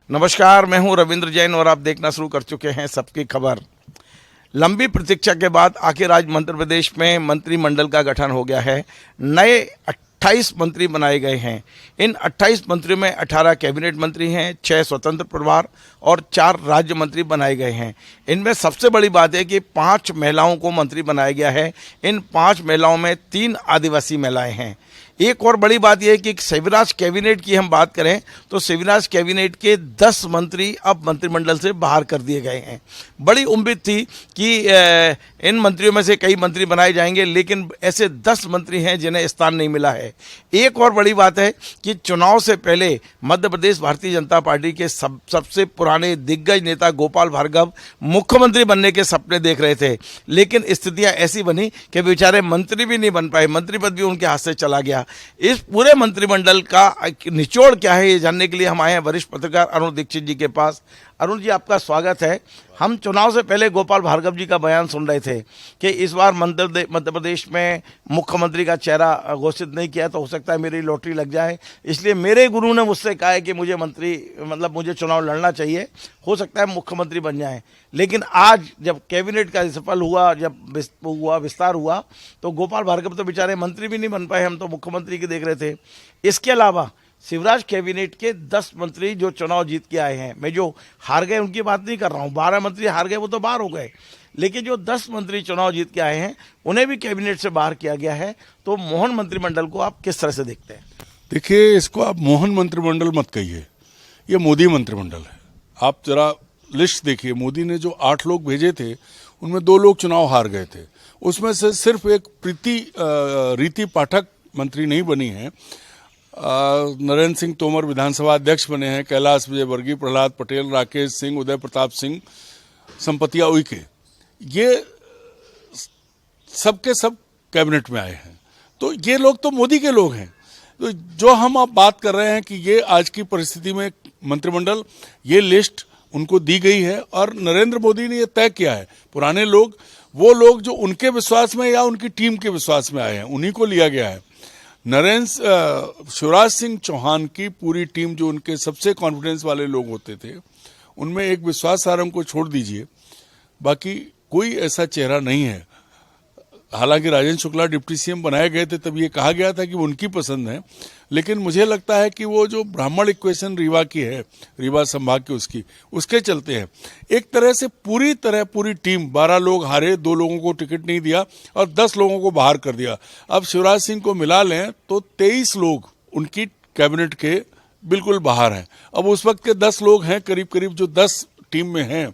नमस्कार, मैं हूं रविंद्र जैन और आप देखना शुरू कर चुके हैं सबकी खबर। लंबी प्रतीक्षा के बाद आखिर आज मध्य प्रदेश में मंत्रिमंडल का गठन हो गया है। नए 28 मंत्री बनाए गए हैं। इन 28 मंत्रियों में 18 कैबिनेट मंत्री हैं, 6 स्वतंत्र प्रभार और 4 राज्य मंत्री बनाए गए हैं। इनमें सबसे बड़ी बात है कि 5 महिलाओं को मंत्री बनाया गया है। इन 5 महिलाओं में 3 आदिवासी महिलाएं हैं। एक और बड़ी बात यह है कि शिवराज कैबिनेट की हम बात करें तो शिवराज कैबिनेट के 10 मंत्री अब मंत्रिमंडल से बाहर कर दिए गए हैं। बड़ी उम्मीद थी कि इन मंत्रियों में से कई मंत्री बनाए जाएंगे, लेकिन ऐसे 10 मंत्री हैं जिन्हें स्थान नहीं मिला है। एक और बड़ी बात है कि चुनाव से पहले मध्य प्रदेश भारतीय जनता पार्टी के सबसे पुराने दिग्गज नेता गोपाल भार्गव मुख्यमंत्री बनने के सपने देख रहे थे, लेकिन स्थितियां ऐसी बनी कि बेचारे मंत्री भी नहीं बन पाए, मंत्री पद भी उनके हाथ से चला गया। इस पूरे मंत्रिमंडल का निचोड़ क्या है, ये जानने के लिए हम आए हैं वरिष्ठ पत्रकार अरुण दीक्षित जी के पास। अरुण जी, आपका स्वागत है। हम चुनाव से पहले गोपाल भार्गव जी का बयान सुन रहे थे कि इस बार मध्य प्रदेश में मुख्यमंत्री का चेहरा घोषित नहीं किया तो हो सकता है मेरी लॉटरी लग जाए, इसलिए मेरे गुरु ने मुझसे कहा है कि मुझे मुझे चुनाव लड़ना चाहिए, हो सकता है मुख्यमंत्री बन जाए। लेकिन आज जब कैबिनेट का सफल हुआ, जब विस्तार हुआ, तो गोपाल भार्गव तो बेचारे मंत्री भी नहीं बन पाए, हम तो मुख्यमंत्री की देख रहे थे। इसके अलावा शिवराज कैबिनेट के 10 मंत्री जो चुनाव जीत के आए हैं, मैं जो हार गए उनकी बात नहीं कर रहा हूं, 12 मंत्री हार गए वो तो बाहर हो गए, लेकिन जो 10 मंत्री चुनाव जीत के आए हैं उन्हें भी कैबिनेट से बाहर किया गया है। तो मोहन मंत्रिमंडल को आप किस तरह से देखते हैं? देखिए, इसको आप मोहन मंत्रिमंडल मत कहिए, ये मोदी मंत्रिमंडल है। आप जरा लिस्ट देखिए, मोदी ने जो 8 लोग भेजे थे उनमें 2 लोग चुनाव हार गए थे। उसमें से सिर्फ एक रीति पाठक मंत्री नहीं बनी है। नरेंद्र सिंह तोमर विधानसभा अध्यक्ष बने हैं, कैलाश विजयवर्गीय, प्रहलाद पटेल, राकेश सिंह, उदय प्रताप सिंह, संपतिया उइके, ये सबके सब कैबिनेट में आए हैं। तो ये लोग तो मोदी के लोग हैं। तो जो हम आप बात कर रहे हैं कि ये आज की परिस्थिति में मंत्रिमंडल, ये लिस्ट उनको दी गई है और नरेंद्र मोदी ने ये तय किया है। पुराने लोग, वो लोग जो उनके विश्वास में या उनकी टीम के विश्वास में आए हैं, उन्हीं को लिया गया है। शिवराज सिंह चौहान की पूरी टीम, जो उनके सबसे कॉन्फिडेंस वाले लोग होते थे, उनमें एक विश्वास सारंग को छोड़ दीजिए, बाकी कोई ऐसा चेहरा नहीं है। हालांकि राजेंद्र शुक्ला डिप्टी सीएम बनाए गए थे, तब ये कहा गया था कि वो उनकी पसंद है, लेकिन मुझे लगता है कि वो जो ब्राह्मण इक्वेशन रीवा की है, रीवा संभाग की, उसके चलते हैं। एक तरह से पूरी टीम, 12 लोग हारे, 2 लोगों को टिकट नहीं दिया और 10 लोगों को बाहर कर दिया। अब शिवराज सिंह को मिला लें तो 23 लोग उनकी कैबिनेट के बिल्कुल बाहर हैं। अब उस वक्त के 10 लोग हैं करीब जो 10 टीम में हैं,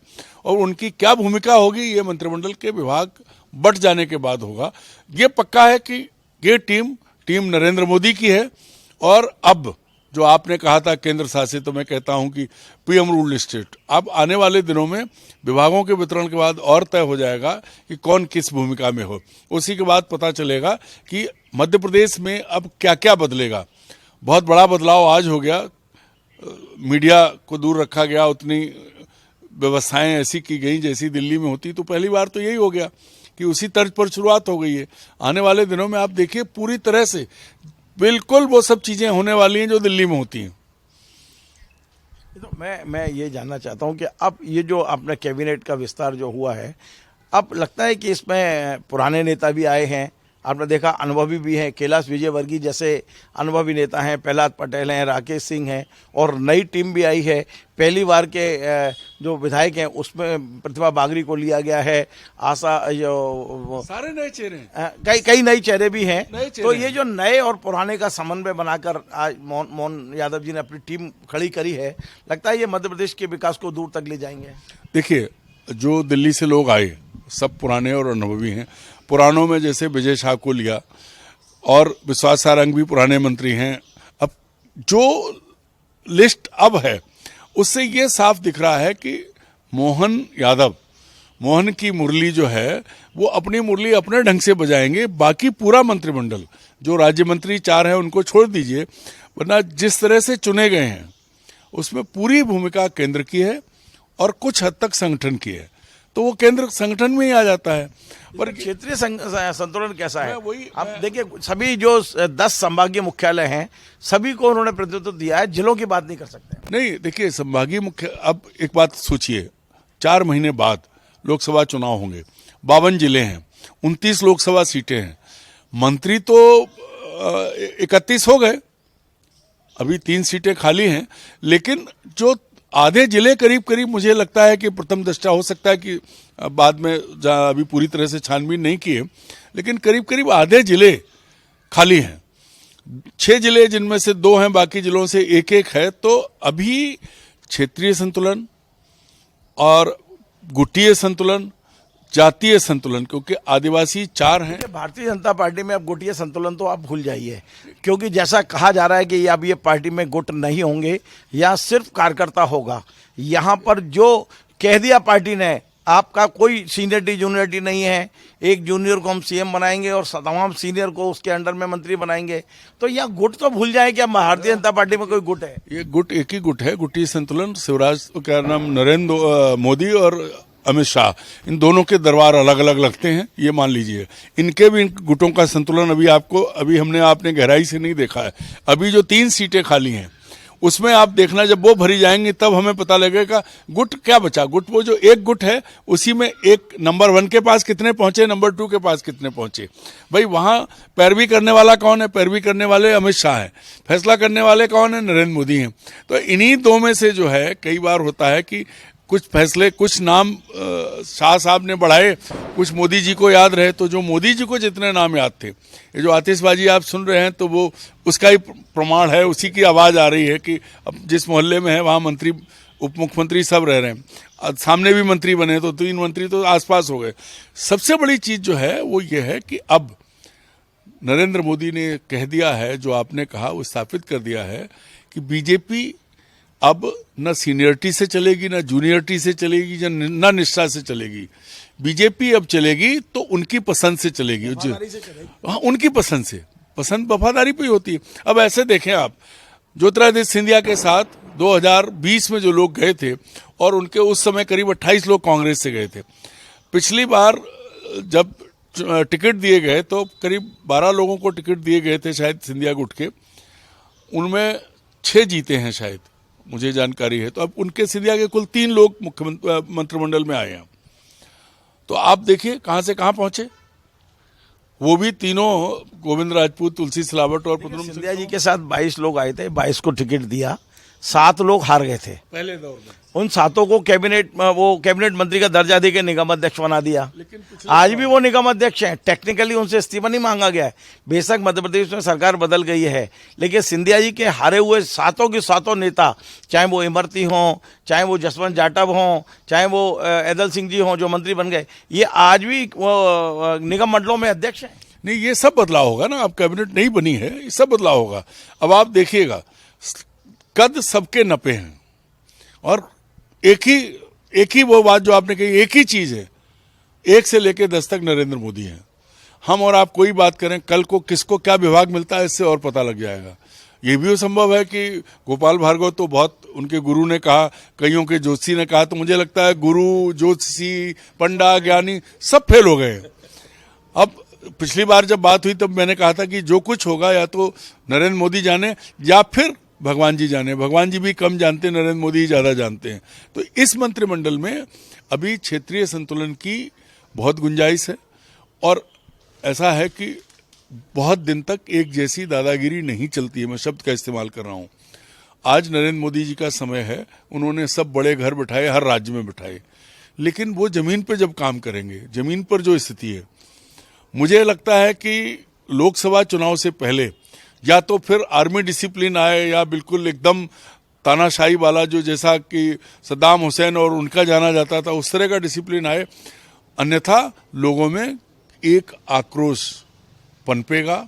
और उनकी क्या भूमिका होगी ये मंत्रिमंडल के विभाग बट जाने के बाद होगा। ये पक्का है कि ये टीम नरेंद्र मोदी की है। और अब जो आपने कहा था केंद्र शासित, तो मैं कहता हूं कि पीएम रूल्ड स्टेट, अब आने वाले दिनों में विभागों के वितरण के बाद और तय हो जाएगा कि कौन किस भूमिका में हो। उसी के बाद पता चलेगा कि मध्य प्रदेश में अब क्या क्या बदलेगा। बहुत बड़ा बदलाव आज हो गया, मीडिया को दूर रखा गया, उतनी व्यवस्थाएं ऐसी की गई जैसी दिल्ली में होती। तो पहली बार तो यही हो गया कि उसी तर्ज पर शुरुआत हो गई है। आने वाले दिनों में आप देखिए, पूरी तरह से बिल्कुल वो सब चीजें होने वाली हैं जो दिल्ली में होती हैं। तो मैं ये जानना चाहता हूं कि अब ये जो अपने कैबिनेट का विस्तार जो हुआ है, अब लगता है कि इसमें पुराने नेता भी आए हैं, आपने देखा अनुभवी भी हैं, कैलाश विजयवर्गीय जैसे अनुभवी नेता हैं, प्रहलाद पटेल हैं, राकेश सिंह हैं, और नई टीम भी आई है। पहली बार के जो विधायक हैं उसमें प्रतिभा बागरी को लिया गया है, आशा, जो सारे नए चेहरे हैं, कई नए चेहरे भी हैं। तो ये जो नए और पुराने का समन्वय बनाकर आज मोहन यादव जी ने अपनी टीम खड़ी करी है, लगता है ये मध्य प्रदेश के विकास को दूर तक ले जाएंगे। देखिए, जो दिल्ली से लोग आए सब पुराने और अनुभवी हैं। पुरानों में जैसे विजय शाह को लिया, और विश्वास सारंग भी पुराने मंत्री हैं। अब जो लिस्ट अब है उससे ये साफ दिख रहा है कि मोहन की मुरली जो है वो अपनी मुरली अपने ढंग से बजाएंगे। बाकी पूरा मंत्रिमंडल, जो राज्य मंत्री 4 हैं उनको छोड़ दीजिए, वरना जिस तरह से चुने गए हैं उसमें पूरी भूमिका केंद्र की है और कुछ हद तक संगठन की है। तो वो केंद्र संगठन में ही आ जाता है। पर क्षेत्रीय संतुलन कैसा है? वही अब देखिए, सभी जो 10 संभागीय मुख्यालय हैं, सभी को उन्होंने प्रतिनिधित्व दिया है, जिलों की बात नहीं कर सकते। नहीं, देखिए संभागीय मुख्य, अब एक बात सोचिए, 4 महीने बाद लोकसभा चुनाव होंगे, 52 जिले हैं, 29 लोकसभा सीटें हैं, मंत्री तो 31 हो गए, अभी 3 सीटें खाली हैं, लेकिन जो आधे जिले करीब करीब, मुझे लगता है कि प्रथम दृष्टया हो सकता है कि बाद में अभी पूरी तरह से छानबीन नहीं की है, लेकिन करीब करीब आधे जिले खाली हैं। 6 जिले जिनमें से 2 हैं, बाकी जिलों से एक एक है। तो अभी क्षेत्रीय संतुलन और गुटीय संतुलन, जातीय संतुलन, क्योंकि आदिवासी 4 हैं। भारतीय जनता पार्टी में अब गुटीय संतुलन तो आप भूल जाइए, क्योंकि जैसा कहा जा रहा है कि अब ये पार्टी में गुट नहीं होंगे या सिर्फ कार्यकर्ता होगा। यहाँ पर जो कह दिया पार्टी ने, आपका कोई सीनियरिटी जूनियरिटी नहीं है, एक जूनियर को हम सीएम बनाएंगे और तमाम सीनियर को उसके अंडर में मंत्री बनाएंगे, तो यह गुट तो भूल जाए कि भारतीय जनता पार्टी में कोई गुट है। ये गुट एक ही गुट है, गुटीय संतुलन। शिवराज क्या नाम, नरेंद्र मोदी और अमित शाह, इन दोनों के दरबार अलग अलग लगते हैं, ये मान लीजिए। इनके भी इन गुटों का संतुलन अभी हमने आपने गहराई से नहीं देखा है। अभी जो 3 सीटें खाली हैं, उसमें आप देखना, जब वो भरी जाएंगी तब हमें पता लगेगा गुट क्या बचा। गुट, वो जो एक गुट है, उसी में एक नंबर 1 के पास कितने पहुंचे, नंबर 2 के पास कितने पहुंचे। भाई वहां पैरवी करने वाला कौन है? पैरवी करने वाले अमित शाह है, फैसला करने वाले कौन है? नरेंद्र मोदी हैं। तो इन्हीं 2 में से जो है, कई बार होता है कि कुछ फैसले, कुछ नाम शाह साहब ने बढ़ाए, कुछ मोदी जी को याद रहे। तो जो मोदी जी को जितने नाम याद थे, ये जो आतिशबाजी आप सुन रहे हैं, तो वो उसका ही प्रमाण है, उसी की आवाज़ आ रही है कि अब जिस मोहल्ले में है वहाँ मंत्री, उप मुख्यमंत्री सब रह रहे हैं। सामने भी मंत्री बने तो 3 मंत्री तो आसपास हो गए। सबसे बड़ी चीज़ जो है वो ये है कि अब नरेंद्र मोदी ने कह दिया है, जो आपने कहा वो स्थापित कर दिया है कि बीजेपी अब न सीनियरिटी से चलेगी, न जूनियरिटी से चलेगी, न निष्ठा से चलेगी। बीजेपी अब चलेगी तो उनकी पसंद से चलेगी। हाँ, उनकी पसंद से, पसंद वफादारी पे ही होती है। अब ऐसे देखें आप, ज्योतिरादित्य सिंधिया के साथ 2020 में जो लोग गए थे, और उनके उस समय करीब 28 लोग कांग्रेस से गए थे। पिछली बार जब टिकट दिए गए तो करीब 12 लोगों को टिकट दिए गए थे शायद सिंधिया गुट के, उनमें 6 जीते हैं शायद, मुझे जानकारी है। तो अब उनके सिंधिया के कुल 3 लोग मुख्यमंत्री मंत्रिमंडल में आए हैं। तो आप देखिए कहां से कहां पहुंचे, वो भी तीनों, गोविंद राजपूत, तुलसी सिलावट और प्रद्युम्न सिंधिया जी के साथ 22 लोग आए थे, 22 को टिकट दिया, 7 लोग हार गए थे पहले दौर में। उन 7 को कैबिनेट मंत्री का दर्जा देकर निगम अध्यक्ष बना दिया। आज भी वो निगम अध्यक्ष हैं, टेक्निकली उनसे इस्तीफा नहीं मांगा गया है। बेशक मध्य प्रदेश में सरकार बदल गई है, लेकिन सिंधिया जी के हारे हुए 7 के 7 नेता, चाहे वो इमरती हों, चाहे वो जसवंत जाटव हों, चाहे वो ऐदल सिंह जी हों जो मंत्री बन गए, ये आज भी निगम मंडलों में अध्यक्ष हैं। नहीं, ये सब बदलाव होगा ना, अब कैबिनेट नहीं बनी है, ये सब बदलाव होगा। अब आप देखिएगा, कद सबके नपे हैं, और एक ही वो बात जो आपने कही, एक ही चीज है, 1 से लेकर 10 तक नरेंद्र मोदी हैं। हम और आप कोई बात करें, कल को किसको क्या विभाग मिलता है इससे और पता लग जाएगा। ये भी संभव है कि गोपाल भार्गव तो बहुत, उनके गुरु ने कहा, कईयों के ज्योतिषी ने कहा, तो मुझे लगता है गुरु, ज्योतिषी, पंडा, ज्ञानी सब फेल हो गए। अब पिछली बार जब बात हुई तब मैंने कहा था कि जो कुछ होगा या तो नरेंद्र मोदी जाने या फिर भगवान जी जाने। भगवान जी भी कम जानते, नरेंद्र मोदी ही ज़्यादा जानते हैं। तो इस मंत्रिमंडल में अभी क्षेत्रीय संतुलन की बहुत गुंजाइश है, और ऐसा है कि बहुत दिन तक एक जैसी दादागिरी नहीं चलती है, मैं शब्द का इस्तेमाल कर रहा हूँ। आज नरेंद्र मोदी जी का समय है, उन्होंने सब बड़े घर बिठाए, हर राज्य में बिठाए, लेकिन वो जमीन पर जब काम करेंगे, जमीन पर जो स्थिति है, मुझे लगता है कि लोकसभा चुनाव से पहले या तो फिर आर्मी डिसिप्लिन आए, या बिल्कुल एकदम तानाशाही वाला, जो जैसा कि सद्दाम हुसैन और उनका जाना जाता था, उस तरह का डिसिप्लिन आए। अन्यथा लोगों में एक आक्रोश पनपेगा,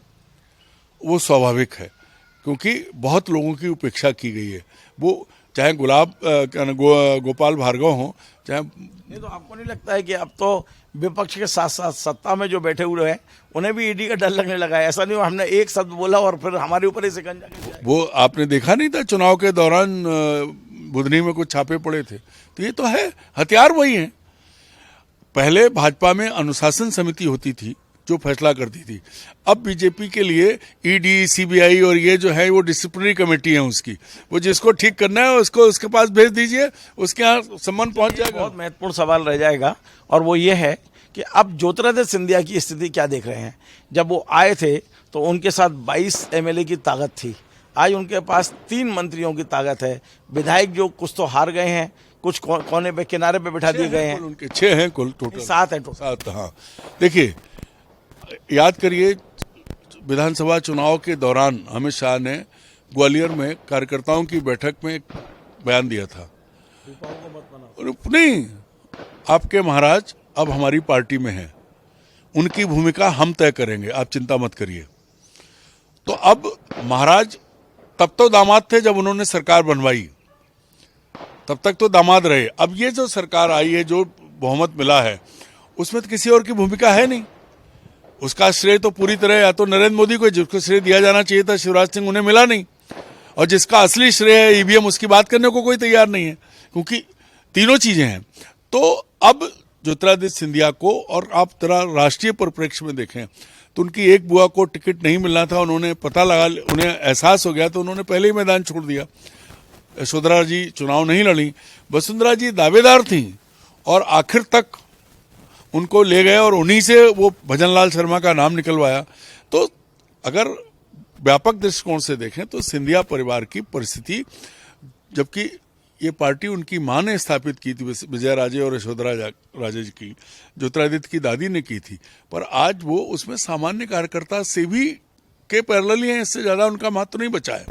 वो स्वाभाविक है, क्योंकि बहुत लोगों की उपेक्षा की गई है। वो चाहे गोपाल भार्गव हो, चाहे, नहीं तो आपको नहीं लगता है कि अब तो विपक्ष के साथ साथ सत्ता में जो बैठे हुए हैं उन्हें भी ईडी का डर लगने लगा है? ऐसा नहीं हो हमने एक शब्द बोला और फिर हमारे ऊपर ही शिकंजा गिर जाए। वो आपने देखा नहीं था चुनाव के दौरान बुधनी में कुछ छापे पड़े थे, तो ये तो है, हथियार वही हैं। पहले भाजपा में अनुशासन समिति होती थी जो फैसला करती थी। अब बीजेपी के लिए ईडी, सीबीआई और ये जो है वो डिसिप्लिनरी कमेटी है उसकी, वो जिसको ठीक करना है उसको उसके पास भेज दीजिए, उसके यहाँ सम्मान पहुंच जाएगा। बहुत महत्वपूर्ण सवाल रह जाएगा और वो ये है कि अब ज्योतिरादित्य सिंधिया की स्थिति क्या देख रहे हैं। जब वो आए थे तो उनके साथ 22 एमएलए की ताकत थी, आज उनके पास 3 मंत्रियों की ताकत है। विधायक जो कुछ तो हार गए हैं, कुछ कोने पे किनारे पे बिठा दिए गए हैं। उनके 6 हैं कुल, टोटल 7 है टोटल। 7। हाँ, देखिए, याद करिए विधानसभा चुनाव के दौरान अमित शाह ने ग्वालियर में कार्यकर्ताओं की बैठक में एक बयान दिया था, नहीं, आपके महाराज अब हमारी पार्टी में हैं, उनकी भूमिका हम तय करेंगे, आप चिंता मत करिए। तो अब महाराज तब तो दामाद थे जब उन्होंने सरकार बनवाई, तब तक तो दामाद रहे। अब ये जो सरकार आई है, जो बहुमत मिला है, उसमें तो किसी और की भूमिका है नहीं। उसका श्रेय तो पूरी तरह या तो नरेंद्र मोदी को, जिसको श्रेय दिया जाना चाहिए था शिवराज सिंह, उन्हें मिला नहीं। और जिसका असली श्रेय है ईवीएम, उसकी बात करने को कोई तैयार नहीं है, क्योंकि तीनों चीजें हैं। तो अब ज्योतिरादित्य सिंधिया को, और आप जरा राष्ट्रीय परिप्रेक्ष्य में देखें तो उनकी एक बुआ को टिकट नहीं मिलना था, उन्होंने पता लगा, उन्हें एहसास हो गया तो उन्होंने पहले ही मैदान छोड़ दिया। यशोधरा जी चुनाव नहीं लड़ी, वसुंधरा जी दावेदार थी और आखिर तक उनको ले गए और उन्हीं से वो भजनलाल शर्मा का नाम निकलवाया। तो अगर व्यापक दृष्टिकोण से देखें तो सिंधिया परिवार की परिस्थिति, जबकि ये पार्टी उनकी मां ने स्थापित की थी, विजया राजे और यशोधरा राजे की, ज्योतिरादित्य की दादी ने की थी, पर आज वो उसमें सामान्य कार्यकर्ता से भी के पैरेलल ही हैं, इससे ज्यादा उनका महत्व नहीं बचा है।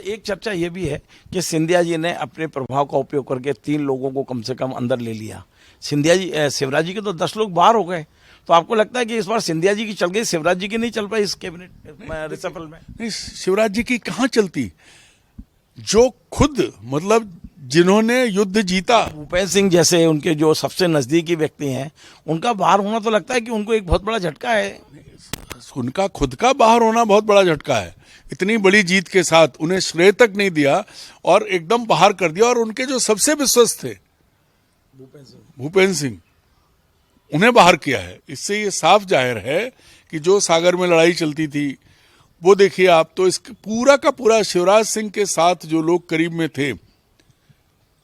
एक चर्चा ये भी है कि सिंधिया जी ने अपने प्रभाव का उपयोग करके 3 लोगों को कम से कम अंदर ले लिया। सिंधिया जी, शिवराज जी के तो 10 लोग बाहर हो गए, तो आपको लगता है कि इस बार सिंधिया जी की चल गई, शिवराज जी की नहीं चल पाई इस कैबिनेट रिसफल में? नहीं, शिवराज जी की कहाँ चलती, जो खुद मतलब जिन्होंने युद्ध जीता, भूपेंद्र सिंह जैसे उनके जो सबसे नजदीकी व्यक्ति हैं, उनका बाहर होना तो लगता है कि उनको एक बहुत बड़ा झटका है। उनका खुद का बाहर होना बहुत बड़ा झटका है। इतनी बड़ी जीत के साथ उन्हें श्रेय तक नहीं दिया और एकदम बाहर कर दिया। और उनके जो सबसे विश्वस्त थे भूपेंद्र सिंह, उन्हें बाहर किया है। इससे ये साफ जाहिर है कि जो सागर में लड़ाई चलती थी, वो देखिए आप, तो इस पूरा का पूरा शिवराज सिंह के साथ जो लोग करीब में थे,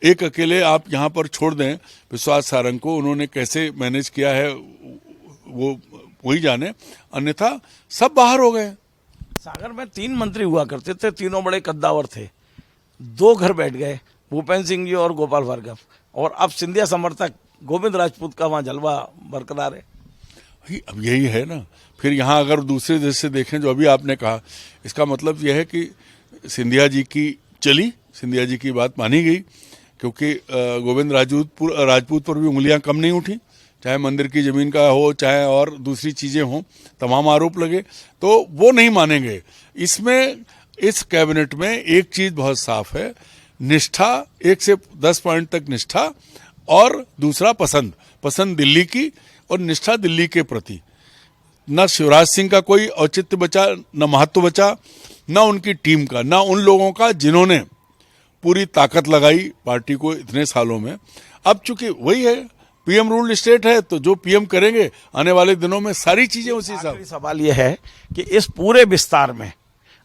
एक अकेले आप यहां पर छोड़ दें विश्वास सारंग को, उन्होंने कैसे मैनेज किया है वो वही जाने, अन्यथा सब बाहर हो गए। सागर में 3 मंत्री हुआ करते थे, तीनों बड़े कद्दावर थे, 2 घर बैठ गए, भूपेंद्र सिंह जी और गोपाल भार्गव, और अब सिंधिया समर्थक गोविंद राजपूत का वहां जलवा बरकरार है। अब यही है ना। फिर यहाँ अगर दूसरे देश से देखें, जो अभी आपने कहा, इसका मतलब यह है कि सिंधिया जी की चली, सिंधिया जी की बात मानी गई, क्योंकि गोविंद राजपूत पर भी उंगलियां कम नहीं उठी, चाहे मंदिर की जमीन का हो, चाहे और दूसरी चीजें हों, तमाम आरोप लगे, तो वो नहीं मानेंगे। इसमें इस कैबिनेट में एक चीज बहुत साफ है, निष्ठा, 1 से 10 पॉइंट तक निष्ठा, और दूसरा पसंद दिल्ली की और निष्ठा दिल्ली के प्रति। न शिवराज सिंह का कोई औचित्य बचा, न महत्व बचा, न उनकी टीम का, न उन लोगों का जिन्होंने पूरी ताकत लगाई पार्टी को इतने सालों में। अब चूंकि वही है, पीएम रूल स्टेट है, तो जो पीएम करेंगे आने वाले दिनों में सारी चीजें उसी हिसाब। सवाल यह है कि इस पूरे विस्तार में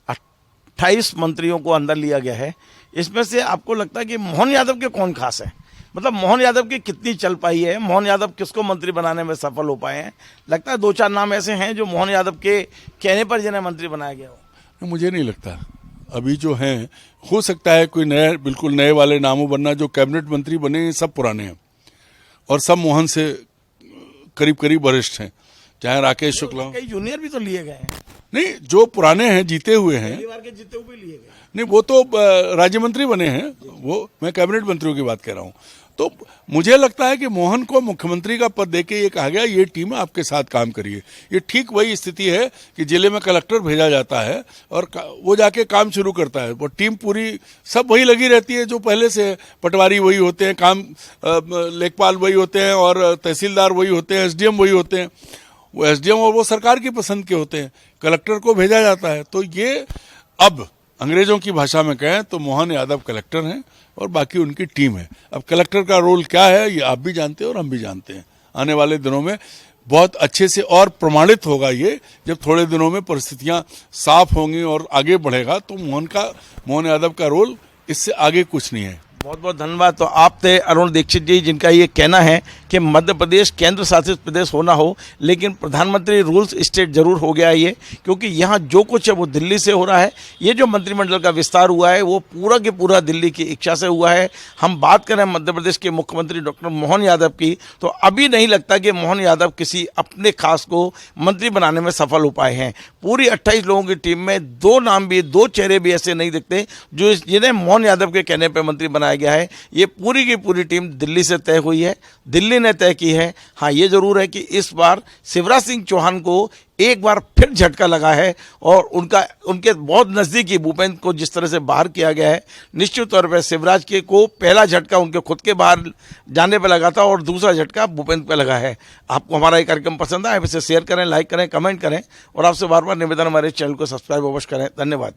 28 मंत्रियों को अंदर लिया गया है, इसमें से आपको लगता है कि मोहन यादव के कौन खास है? मतलब मोहन यादव की कितनी चल पाई है, मोहन यादव किसको मंत्री बनाने में सफल हो पाए हैं? लगता है 2-4 नाम ऐसे हैं जो मोहन यादव के कहने पर जिन्हें मंत्री बनाया गया हो। मुझे नहीं लगता। अभी जो हैं, हो सकता है कोई नए, बिल्कुल नए वाले नामों बनना। जो कैबिनेट मंत्री बने सब पुराने हैं और सब मोहन से करीब करीब वरिष्ठ हैं, चाहे राकेश शुक्ला, कई जूनियर भी तो लिए गए हैं। नहीं, जो पुराने हैं, जीते हुए हैं, के जीते हुए लिए गए नहीं, वो तो राज्य मंत्री बने हैं, वो मैं कैबिनेट मंत्रियों की बात कर रहा हूँ। तो मुझे लगता है कि मोहन को मुख्यमंत्री का पद देके ये कहा गया, ये टीम आपके साथ काम करिए। ये ठीक वही स्थिति है कि जिले में कलेक्टर भेजा जाता है और वो जाके काम शुरू करता है, वो टीम पूरी सब वही लगी रहती है जो पहले से है। पटवारी वही होते हैं, काम लेखपाल वही होते हैं, और तहसीलदार वही होते हैं, एसडीएम वही होते हैं। वो एसडीएम और वो सरकार की पसंद के होते हैं, कलेक्टर को भेजा जाता है। तो ये अब अंग्रेजों की भाषा में कहें तो मोहन यादव कलेक्टर हैं और बाकी उनकी टीम है। अब कलेक्टर का रोल क्या है ये आप भी जानते हैं और हम भी जानते हैं। आने वाले दिनों में बहुत अच्छे से और प्रमाणित होगा। ये जब थोड़े दिनों में परिस्थितियां साफ होंगी और आगे बढ़ेगा तो मोहन यादव का रोल इससे आगे कुछ नहीं है। बहुत बहुत धन्यवाद। तो आप थे अरुण दीक्षित जी, जिनका ये कहना है कि मध्य प्रदेश केंद्र शासित प्रदेश होना हो, लेकिन प्रधानमंत्री रूल्स स्टेट जरूर हो गया है ये, क्योंकि यहाँ जो कुछ है वो दिल्ली से हो रहा है। ये जो मंत्रिमंडल का विस्तार हुआ है वो पूरा के पूरा दिल्ली की इच्छा से हुआ है। हम बात करें मध्य प्रदेश के मुख्यमंत्री डॉक्टर मोहन यादव की, तो अभी नहीं लगता कि मोहन यादव किसी अपने खास को मंत्री बनाने में सफल हो पाए हैं। पूरी 28 लोगों की टीम में 2 नाम भी, 2 चेहरे भी ऐसे नहीं दिखते जो जिन्हें मोहन यादव के कहने पर मंत्री बनाया गया है। ये पूरी की पूरी टीम दिल्ली से तय हुई है, दिल्ली ने तय की है। हाँ, ये जरूर है कि इस बार शिवराज सिंह चौहान को एक बार फिर झटका लगा है और उनके बहुत नज़दीकी भूपेंद्र को जिस तरह से बाहर किया गया है, निश्चित तौर पर शिवराज के को पहला झटका उनके खुद के बाहर जाने पर लगा था और दूसरा झटका भूपेंद्र पर लगा है। आपको हमारा ये कार्यक्रम पसंद आए, इसे शेयर करें, लाइक करें, कमेंट करें और आपसे बार बार निवेदन, हमारे चैनल को सब्सक्राइब अवश्य करें। धन्यवाद।